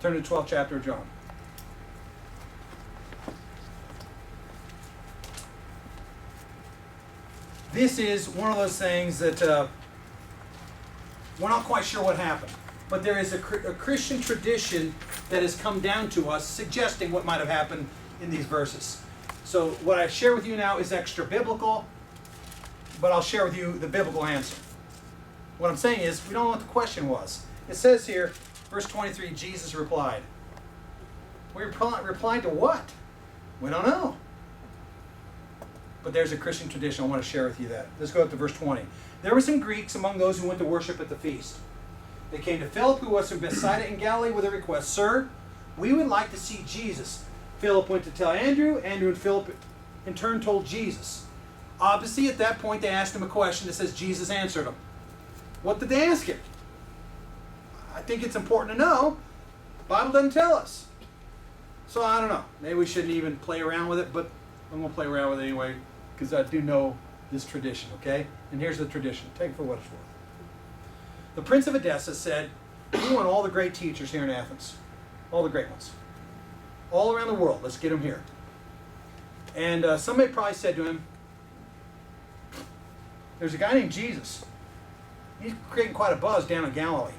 Turn to the 12th chapter of John. This is one of those things that we're not quite sure what happened. But there is a Christian tradition that has come down to us suggesting what might have happened in these verses. So what I share with you now is extra biblical, but I'll share with you the biblical answer. What I'm saying is, we don't know what the question was. It says here, verse 23, Jesus replied. We replied to what? We don't know. But there's a Christian tradition. I want to share with you that. Let's go up to verse 20. There were some Greeks among those who went to worship at the feast. They came to Philip, who was from Bethsaida in Galilee, with a request. Sir, we would like to see Jesus. Philip went to tell Andrew. Andrew and Philip in turn told Jesus. Obviously, at that point, they asked him a question that says Jesus answered them. What did they ask him? I think it's important to know. The Bible doesn't tell us. So I don't know. Maybe we shouldn't even play around with it, but I'm going to play around with it anyway because I do know this tradition, okay? And here's the tradition. Take it for what it's worth. The Prince of Edessa said, we want all the great teachers here in Athens. All the great ones. All around the world. Let's get them here. And somebody probably said to him, there's a guy named Jesus. He's creating quite a buzz down in Galilee.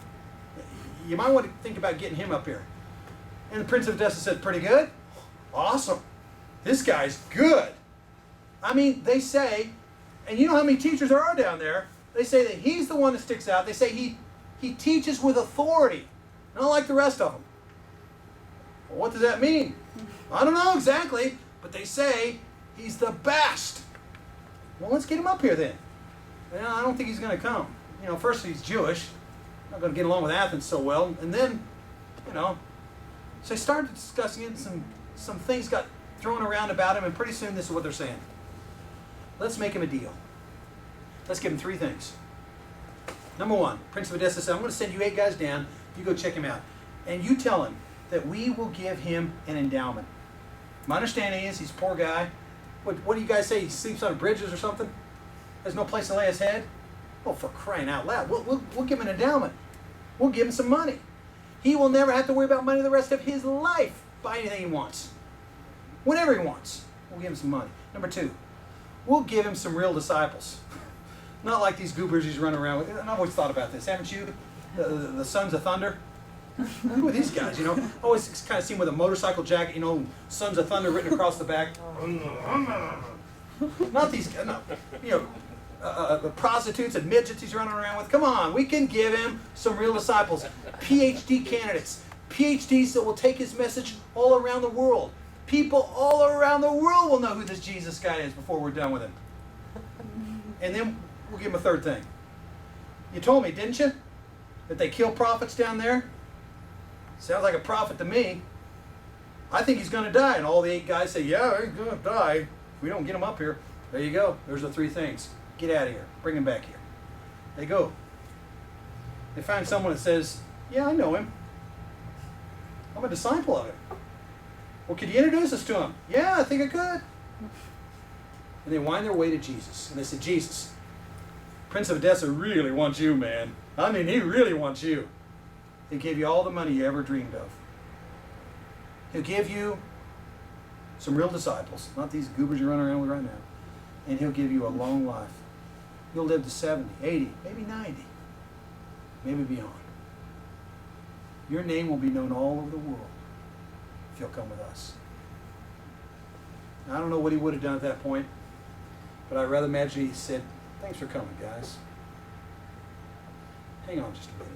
You might want to think about getting him up here. And the Prince of Edessa said, pretty good? Awesome. This guy's good. I mean, they say, and you know how many teachers there are down there, they say that he's the one that sticks out. They say he teaches with authority, not like the rest of them. Well, what does that mean? I don't know exactly, but they say he's the best. Well, let's get him up here then. Well, I don't think he's going to come. You know, first he's Jewish, not going to get along with Athens so well, and then, you know, so they started discussing it, and some things got thrown around about him, and pretty soon this is what they're saying. Let's make him a deal. Let's give him three things. Number one, Prince of Edessa said, I'm going to send you 8 guys down. You go check him out. And you tell him that we will give him an endowment. My understanding is he's a poor guy. What do you guys say? He sleeps on bridges or something? There's no place to lay his head? Oh, for crying out loud. We'll give him an endowment. We'll give him some money. He will never have to worry about money the rest of his life. Buy anything he wants. Whenever he wants. We'll give him some money. Number 2, we'll give him some real disciples. Not like these goobers he's running around with. And I've always thought about this. Haven't you? The Sons of Thunder. Who are these guys, you know? I always kind of see them with a motorcycle jacket, you know, Sons of Thunder written across the back. Not these guys, no. You know, the prostitutes and midgets he's running around with. Come on, we can give him some real disciples. PhD candidates. PhDs that will take his message all around the world. People all around the world will know who this Jesus guy is before we're done with him. And then we'll give him a third thing. You told me, didn't you? That they kill prophets down there? Sounds like a prophet to me. I think he's going to die. And all the 8 guys say, yeah, he's going to die. If we don't get him up here. There you go. There's the 3 things. Get out of here. Bring him back here. They go. They find someone that says, yeah, I know him. I'm a disciple of him. Well, could you introduce us to him? Yeah, I think I could. And they wind their way to Jesus. And they said, Jesus, Prince of Edessa really wants you, man. I mean, he really wants you. He'll give you all the money you ever dreamed of. He'll give you some real disciples, not these goobers you're running around with right now. And he'll give you a long life. You'll live to 70, 80, maybe 90, maybe beyond. Your name will be known all over the world if you'll come with us. Now, I don't know what he would have done at that point, but I'd rather imagine he said, thanks for coming, guys. Hang on just a minute.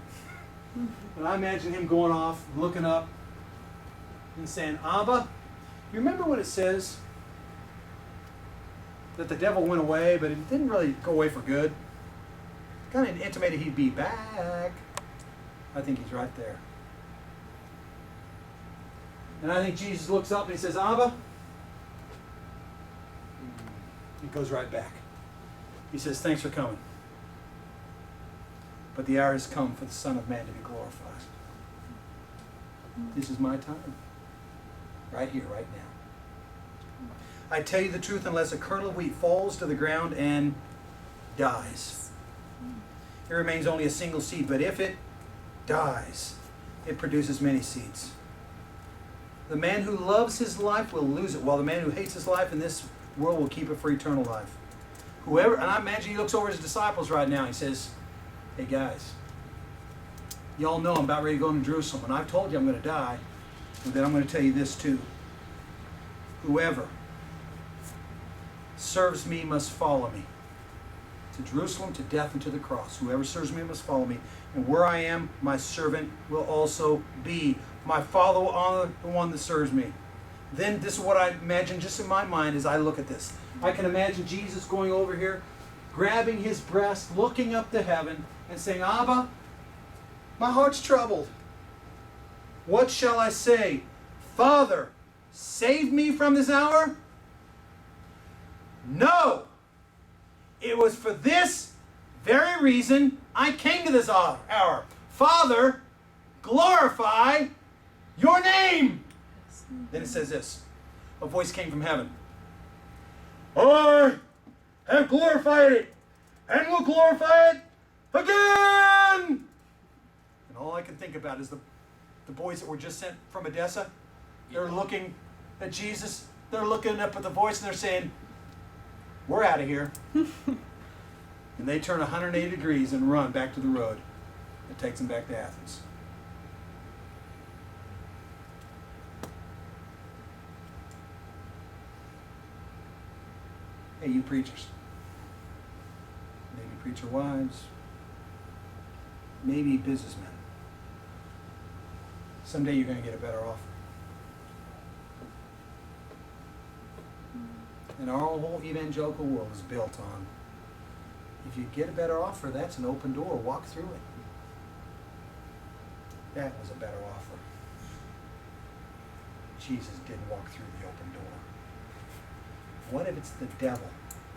And I imagine him going off, looking up, and saying, Abba, you remember what it says? That the devil went away, but it didn't really go away for good. Kind of intimated he'd be back. I think he's right there. And I think Jesus looks up and he says, Abba. He goes right back. He says, thanks for coming. But the hour has come for the Son of Man to be glorified. This is my time. Right here, right now. I tell you the truth, unless a kernel of wheat falls to the ground and dies, it remains only a single seed. But if it dies, it produces many seeds. The man who loves his life will lose it, while the man who hates his life in this world will keep it for eternal life. Whoever, and I imagine he looks over his disciples right now. He says, hey guys, y'all know I'm about ready to go into Jerusalem, and I've told you I'm going to die, but then I'm going to tell you this too. Whoever serves me must follow me. To Jerusalem, to death, and to the cross. Whoever serves me must follow me. And where I am, my servant will also be. My Father will honor the one that serves me. Then this is what I imagine just in my mind as I look at this. I can imagine Jesus going over here, grabbing his breast, looking up to heaven, and saying, Abba, my heart's troubled. What shall I say? Father, save me from this hour? No! It was for this very reason I came to this hour. Father, glorify your name. Then it says this. A voice came from heaven. I have glorified it and will glorify it again. And all I can think about is the boys that were just sent from Edessa. They're looking at Jesus. They're looking up at the voice and they're saying, we're out of here. And they turn 180 degrees and run back to the road. It takes them back to Athens. Hey, you preachers. Maybe preacher wives. Maybe businessmen. Someday you're going to get a better offer. And our whole evangelical world is built on, if you get a better offer, that's an open door. Walk through it. That was a better offer. Jesus didn't walk through the open door. What if it's the devil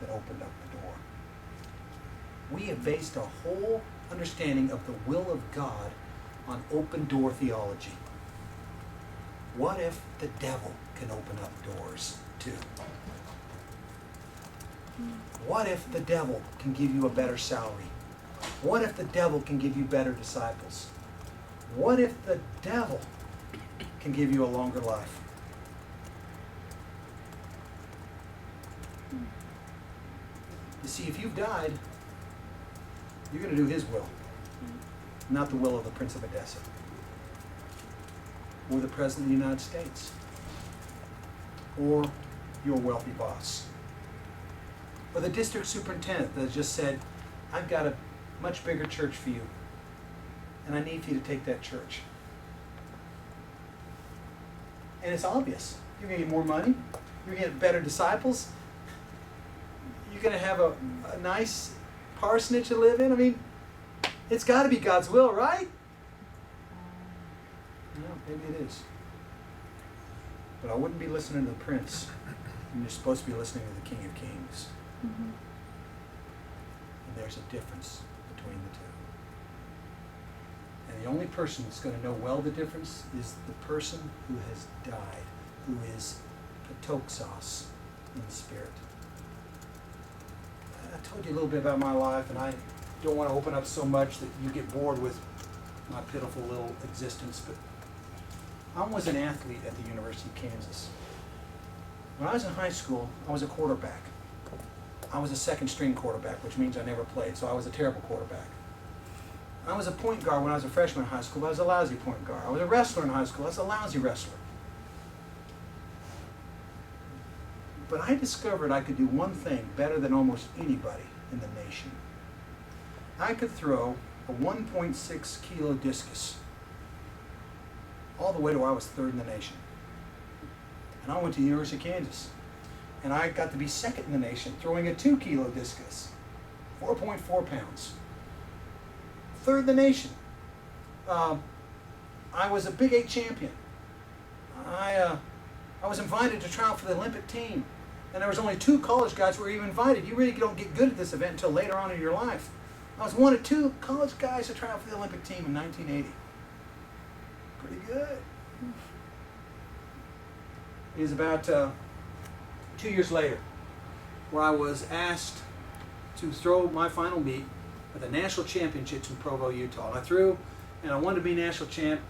that opened up the door? We have based our whole understanding of the will of God on open door theology. What if the devil can open up doors too? What if the devil can give you a better salary? What if the devil can give you better disciples? What if the devil can give you a longer life? You see, if you've died, you're going to do his will, not the will of the Prince of Edessa or the President of the United States or your wealthy boss. Or the district superintendent that just said, I've got a much bigger church for you, and I need for you to take that church. And it's obvious. You're going to get more money. You're going to get better disciples. You're going to have a nice parsonage to live in. I mean, it's got to be God's will, right? No, maybe it is. But I wouldn't be listening to the prince. You're supposed to be listening to the King of Kings. Mm-hmm. And there's a difference between the two. And the only person that's going to know well the difference is the person who has died, who is patoxos in the spirit. I told you a little bit about my life, and I don't want to open up so much that you get bored with my pitiful little existence, but I was an athlete at the University of Kansas. When I was in high school, I was a quarterback. I was a second string quarterback, which means I never played, so I was a terrible quarterback. I was a point guard when I was a freshman in high school, but I was a lousy point guard. I was a wrestler in high school, I was a lousy wrestler. But I discovered I could do one thing better than almost anybody in the nation. I could throw a 1.6 kilo discus all the way to where I was third in the nation. And I went to the University of Kansas. And I got to be second in the nation, throwing a 2 kilo discus, 4.4 pounds. Third in the nation. I was a Big 8 champion. I was invited to try out for the Olympic team. And there was only 2 college guys who were even invited. You really don't get good at this event until later on in your life. I was one of 2 college guys to try out for the Olympic team in 1980. Pretty good. It was about 2 years later where I was asked to throw my final meet at the national championships in Provo, Utah. And I threw, and I wanted to be national champ.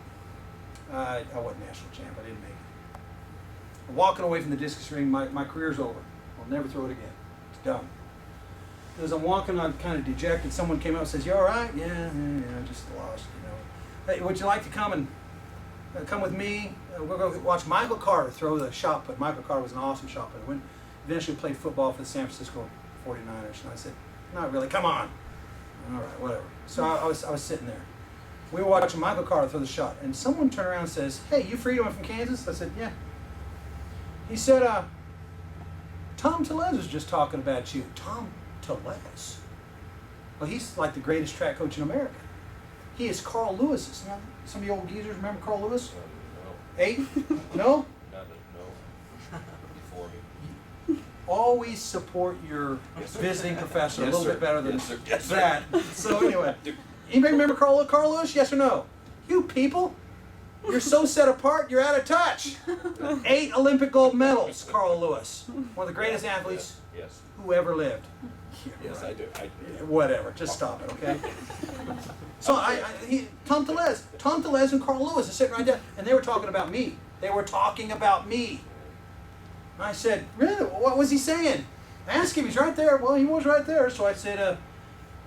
I wasn't national champ. I didn't make it. I'm walking away from the discus ring. My career's over. I'll never throw it again. It's done. As I'm walking, I'm kind of dejected. Someone came up and says, "You all right?" Yeah, just lost, you know. "Hey, would you like to come with me? We're going to watch Michael Carter throw the shot put." Michael Carter was an awesome shot putter. Eventually played football for the San Francisco 49ers. And I said, "Not really. Come on." All right, whatever. So I was sitting there. We were watching Michael Carter throw the shot, and someone turned around and says, "Hey, you Freedom from Kansas?" I said, "Yeah." He said, "Tom Tellez was just talking about you." Tom Tellez? Well, he's like the greatest track coach in America. He is Carl Lewis's. You know, some of you old geezers remember Carl Lewis? No. Aiden? No? No. Before me. Always support your visiting professor a Yes, little sir. bit better than Yes, sir. Yes, sir. that. So anyway, anybody remember Carl Lewis? Yes or no? You people, you're so set apart, you're out of touch. 8 Olympic gold medals, Carl Lewis. One of the greatest athletes Yes. who ever lived. Yeah, Yes, right. I do. Whatever, just stop it, okay? So Tom Tellez and Carl Lewis are sitting right there, and they were talking about me. They were talking about me. And I said, "Really? What was he saying?" Ask him. He's right there. Well, he was right there. So I said,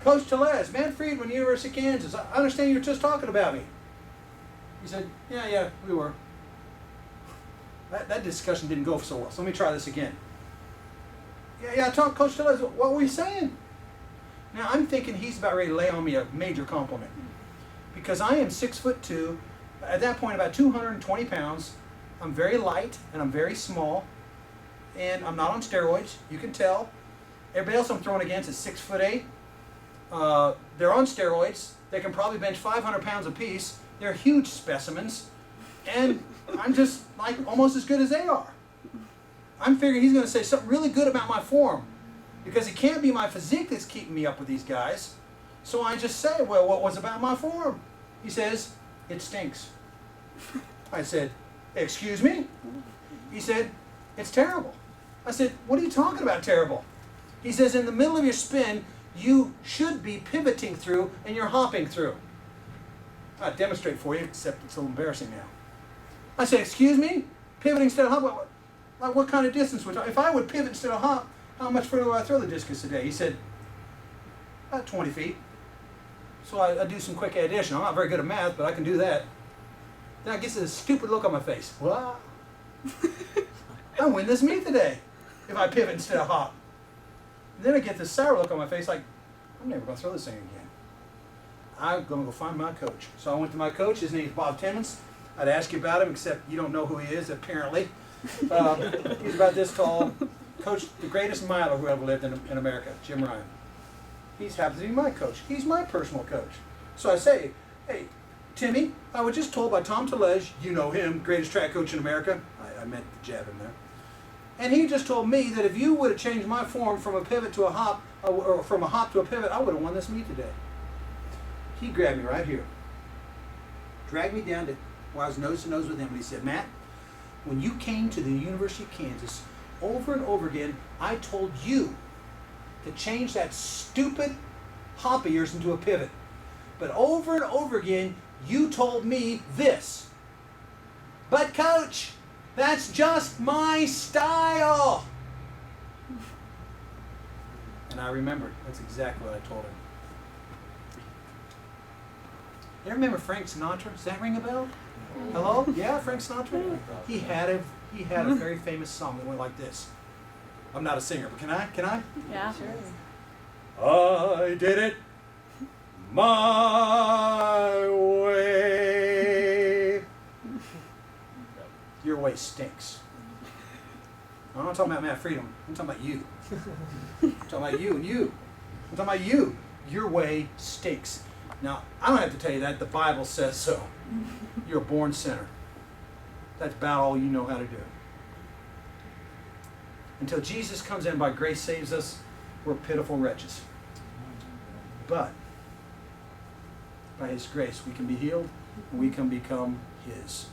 "Coach Tellez, Matt Friedman, University of Kansas. I understand you were just talking about me." He said, "Yeah, we were." That discussion didn't go so well. So let me try this again. Yeah, Coach Tellez, what were you saying? Now, I'm thinking he's about ready to lay on me a major compliment. Because I am 6'2", at that point about 220 pounds. I'm very light and I'm very small. And I'm not on steroids, you can tell. Everybody else I'm throwing against is 6'8". They're on steroids. They can probably bench 500 pounds apiece. They're huge specimens. And I'm just like almost as good as they are. I'm figuring he's going to say something really good about my form, because it can't be my physique that's keeping me up with these guys. So I just say, "Well, what was about my form?" He says, "It stinks." I said, "Excuse me?" He said, "It's terrible." I said, "What are you talking about terrible?" He says, "In the middle of your spin, you should be pivoting through and you're hopping through." I'll demonstrate for you, except it's a little embarrassing now. I said, "Excuse me? Pivoting instead of hopping? Like what kind of distance would if I would pivot instead of hop, how much further would I throw the discus a day?" He said, "About 20 feet. So I do some quick addition. I'm not very good at math, but I can do that. Then I get this stupid look on my face. Wow. I win this meet today if I pivot instead of hop. And then I get this sour look on my face like, I'm never going to throw this thing again. I'm going to go find my coach. So I went to my coach. His name is Bob Timmons. I'd ask you about him, except you don't know who he is, apparently. He's about this tall. Coached the greatest miler who ever lived in America, Jim Ryan. He happens to be my coach. He's my personal coach. So I say, "Hey, Timmy, I was just told by Tom Tellez, you know him, greatest track coach in America." I meant to jab him there. "And he just told me that if you would have changed my form from a pivot to a hop, or from a hop to a pivot, I would have won this meet today." He grabbed me right here, dragged me down to where I was nose to nose with him, and he said, "Matt, when you came to the University of Kansas, over and over again, I told you to change that stupid hop of yours into a pivot. But over and over again, you told me this. But coach, that's just my style." And I remembered. That's exactly what I told him. You remember Frank Sinatra? Does that ring a bell? Hello? Yeah, Frank Sinatra? He had a very famous song that went like this. I'm not a singer, but can I? Yeah, sure. I did it my way. Your way stinks. I'm not talking about Matt Freedom. I'm talking about you. I'm talking about you and you. I'm talking about you. Your way stinks. Now, I don't have to tell you that. The Bible says so. You're a born sinner. That's about all you know how to do. Until Jesus comes in by grace saves us, we're pitiful wretches. But by His grace, we can be healed and we can become His.